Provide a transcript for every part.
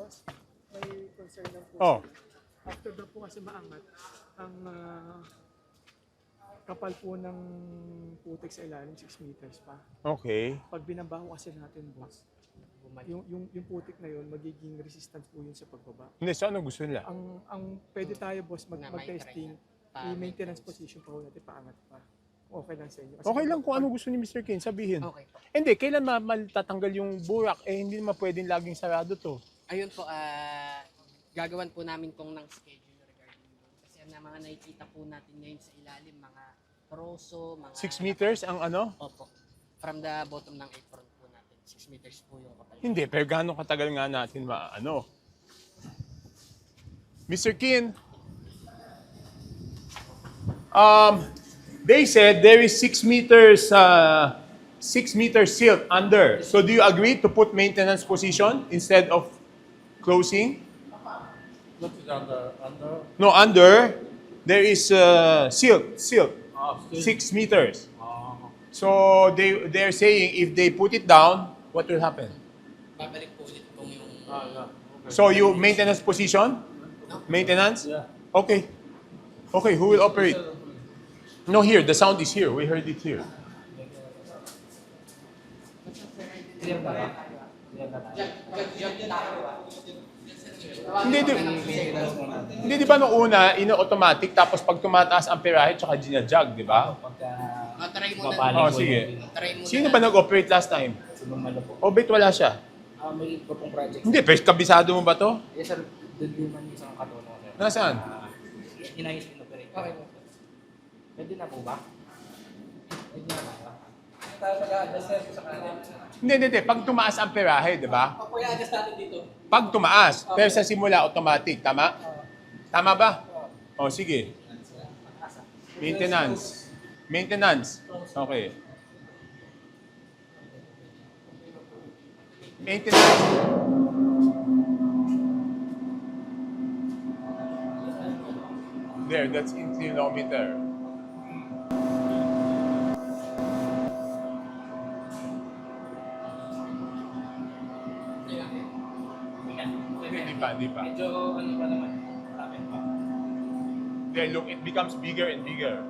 Boss, may concern lang po. Oh, After daw po kasi maangat, ang kapal po ng putik sa ilalim, 6 meters pa. okay. Pag binabaho kasi natin, boss, yung putik na yun, magiging resistance po yun sa pagbaba. Hindi, so ano gusto nila? Ang pwede tayo, boss, mag-testing, i-maintenance position pa po natin, paangat pa. Okay lang sa inyo. Kasi Okay lang kung ano gusto ni Mr. Kin, sabihin. Okay po. Hindi, kailan matatanggal yung burak? Hindi naman pwedeng laging sarado to. Ayun po, gagawan po namin kung ng schedule regarding doon. Kasi ang mga nakikita po natin ngayon sa ilalim, mga proso, mga... 6 meters ang ano? Opo. From the bottom ng apron po natin, 6 meters po yung kapal. Hindi, pero gaano katagal nga natin maano? Mr. Kin, they said there is 6 meters 6 meters silt under. So do you agree to put maintenance position instead of closing? What is under? No, under there is silt 6 meters. So they're saying if they put it down, what will happen? Babalik po ulit kung yung... Yeah. So you maintenance position? Maintenance? Yeah. Okay. Okay, who will operate? No, here. The sound is here. We heard it here. Hindi, di ba nung una, ino-automatic, tapos pag tumataas ang perahe, tsaka ginajag, di ba? Try muna. Oh, sige. Try muna. Sino ba nag-operate last time? Sumamalo po. O, bait wala siya? May iba pong project. Hindi, pero kabisado mo ba to? Yes sir, doon din man isang katulong sir. Nasaan? Inayos inoperate. Okay po. Pwede na po ba? Pwede na ba? Tayo mag-a-adjust sir sa kanila. Hindi. Pag tumaas ang perahe, di ba? Ako i-adjust natin dito. Pag tumaas, pero sa simula, automatic. Tama? Tama ba? O, sige. Maintenance. Okay. Maintenance. There, that's in kilometer. Di pa. Medyo ano pa naman. Lapit pa. There, look, it becomes bigger and bigger.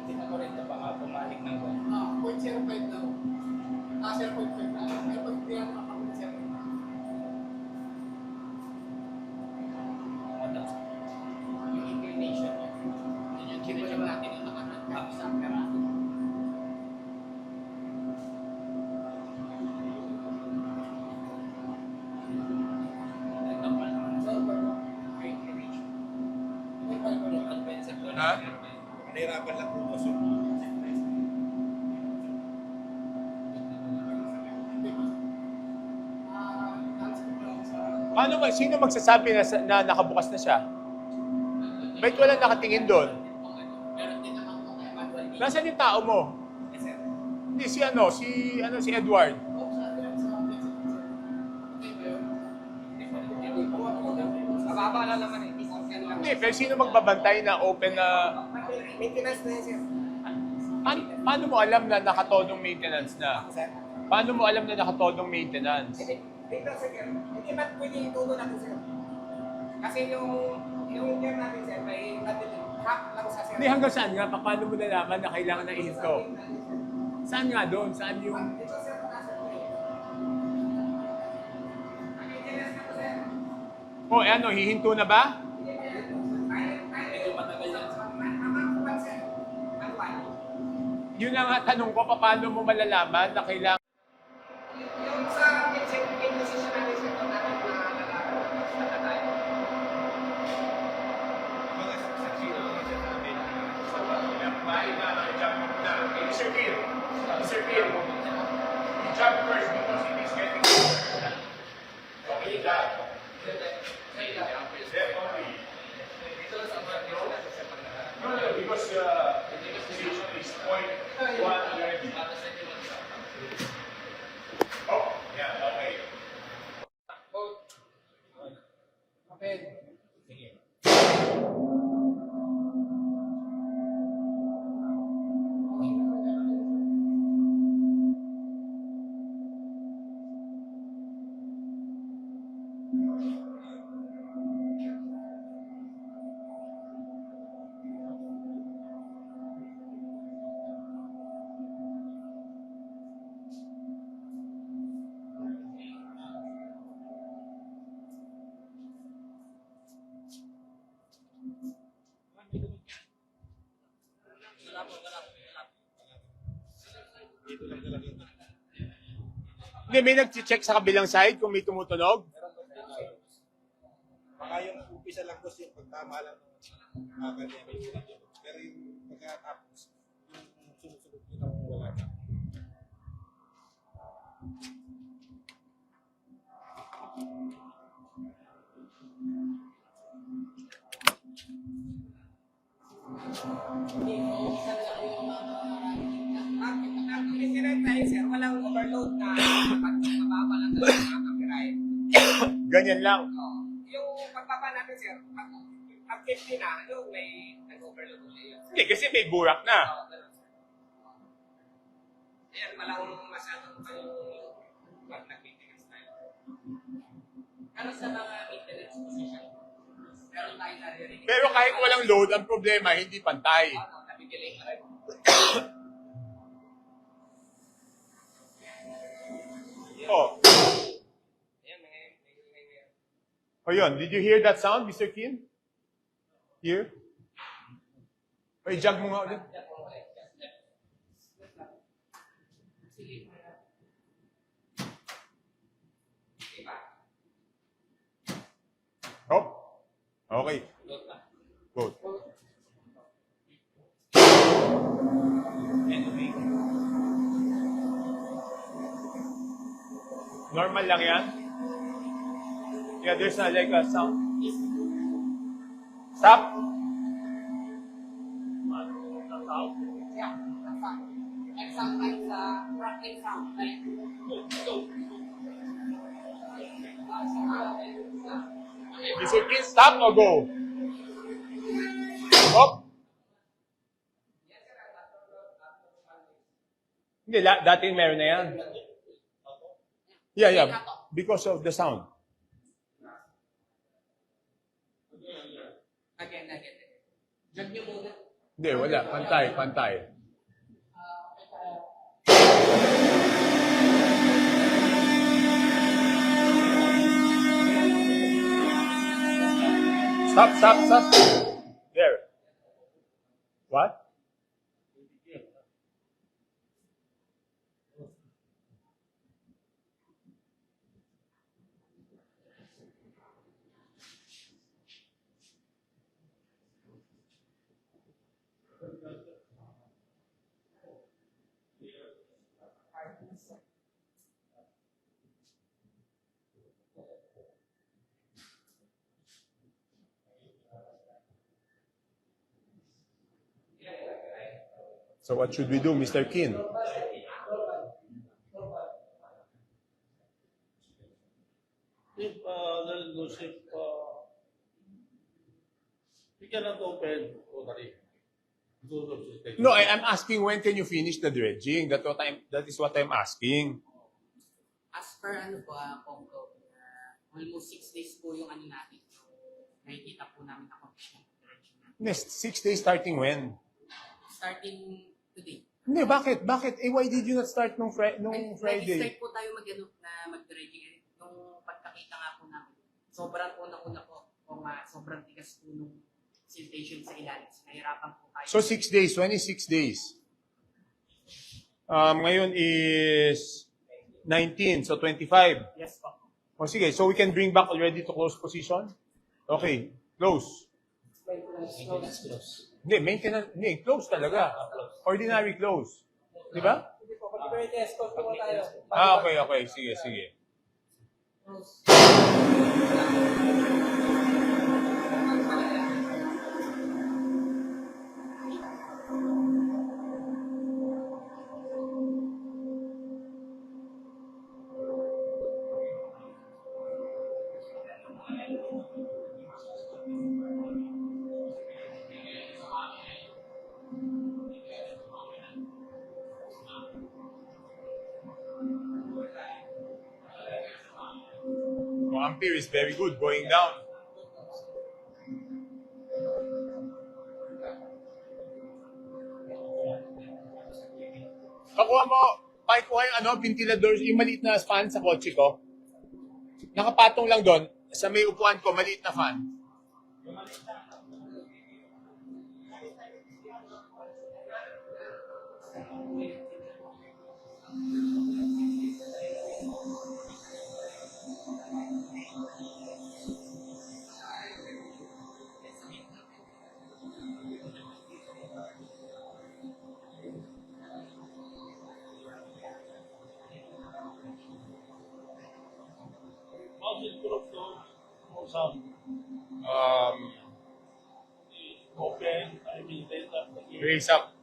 Tinakorek na baka bumalik ng gano'n. 0.05 daw. 0.5 na. Pero pag hindi ako makapag-0.5. Yung inclination niya. Yun yung chinecheck natin yung nakaraan sa camera. Ha? Nahirapan lang po boss. Paano ba? Sino magsasabi na nakabukas na siya? Ba't wala nakatingin doon? Nasaan yung tao mo? Hindi, si Edward. Nakabala naman eh. Hindi, pero sino magbabantay na open na... Maintenance na yun sir. Paano mo alam na nakatodong maintenance na? Paano mo alam na nakatodong maintenance? Dito sir, hindi ba't pwede itulo natin sir? Kasi yung gear natin sir, may hack lang sa sir. Hindi, hanggang saan nga? Paano mo nalaman na kailangan na ihinto? Saan nga doon? Saan yung... Dito sir, nasa maintenance na po sir. Oh, ano, hihinto na ba? Medyo matagal yan sir. Yun ang nga tanong ko, paano mo malalaman na kailangan... Yung sa position natin sir, kung natin na tayo. Mga saksi na mga sinasabi Mr. Phil, you jump first because it is getting closer. Okay, jump. No, because the position is point 1 already. Oh, yeah, okay. Hindi, may nag-check sa kabilang side kung may tumutunog. Baka yung umpisa lang boss yung pagtama lang ng ganyan. Pero yung pagkatapos, yung sumusunod nyo nang wala na. Ang incident tayo, sir, walang overload na mababa lang na copyright. Ganyan lang. Yung pagbaba natin, sir, ang 50 na, yung may nag-overload ulit yun. Hindi, kasi may burak na. Ganun, sir. Ayan, walang masyadong pag nag-maintenance tayo. Pero sa mga maintenance position, meron tayo naririnig. Pero kahit walang load, ang problema, hindi pantay. Nabigiling ka rin. Oh. Ayan, Oh, yun. Did you hear that sound, Mr. Kim? Here? Oh, i-jog mo nga ulit. Oh. Okay. Good. Normal lang yan? Yeah, there's not like a sound. Stop. Yeah, that's fine. And sometimes crackling sound, right? Mr. Kim, stop or go? Stop. Hindi, dating meron na yan. Yeah. Because of the sound. Again. Jog nyo muna. Hindi, wala. Pantay. Stop. There. What? So what should we do, Mr. Kin? If there is no shift, we cannot open totally. Because of suspension. No, I'm asking when can you finish the dredging? That is what I'm asking. As per Pomco, almost 6 days po yung natin. So, nakikita po namin accomplishment ng direction natin. Next 6 days starting when? Starting today. Hindi, bakit? Why did you not start nung Friday? Nag-start po tayo mag-dredging. Nung pagkakita nga po namin, sobrang una-una po, sobrang tigas po nung siltation sa ilalim. Nahirapan po tayo. So 6 days. When is 6 days? Ngayon is 19, so 25. Yes po. O sige, so we can bring back already to close position? Okay, close. Hindi, maintenance, close talaga. Ordinary close. Di ba? Okay. Sige. Ampere is very good going down. Pakikuha yung ventilador, yung maliit na fan sa kotse ko. Nakapatong lang doon, sa may upuan ko, maliit na fan. Raise up.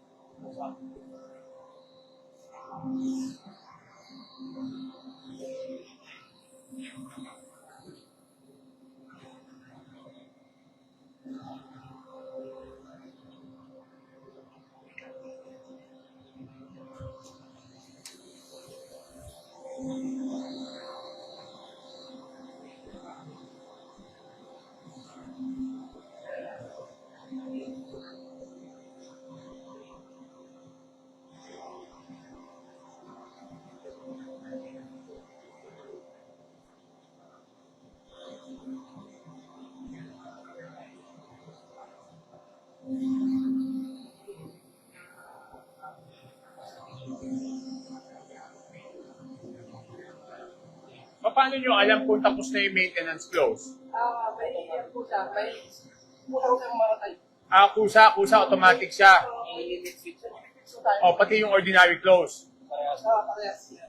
Paano nyo alam kung tapos na yung maintenance close? May yan po siya, may kusa ko yung mga tayo. Kusa, automatic siya. I-limit switch. So tayo, O, pati yung ordinary close. parehas.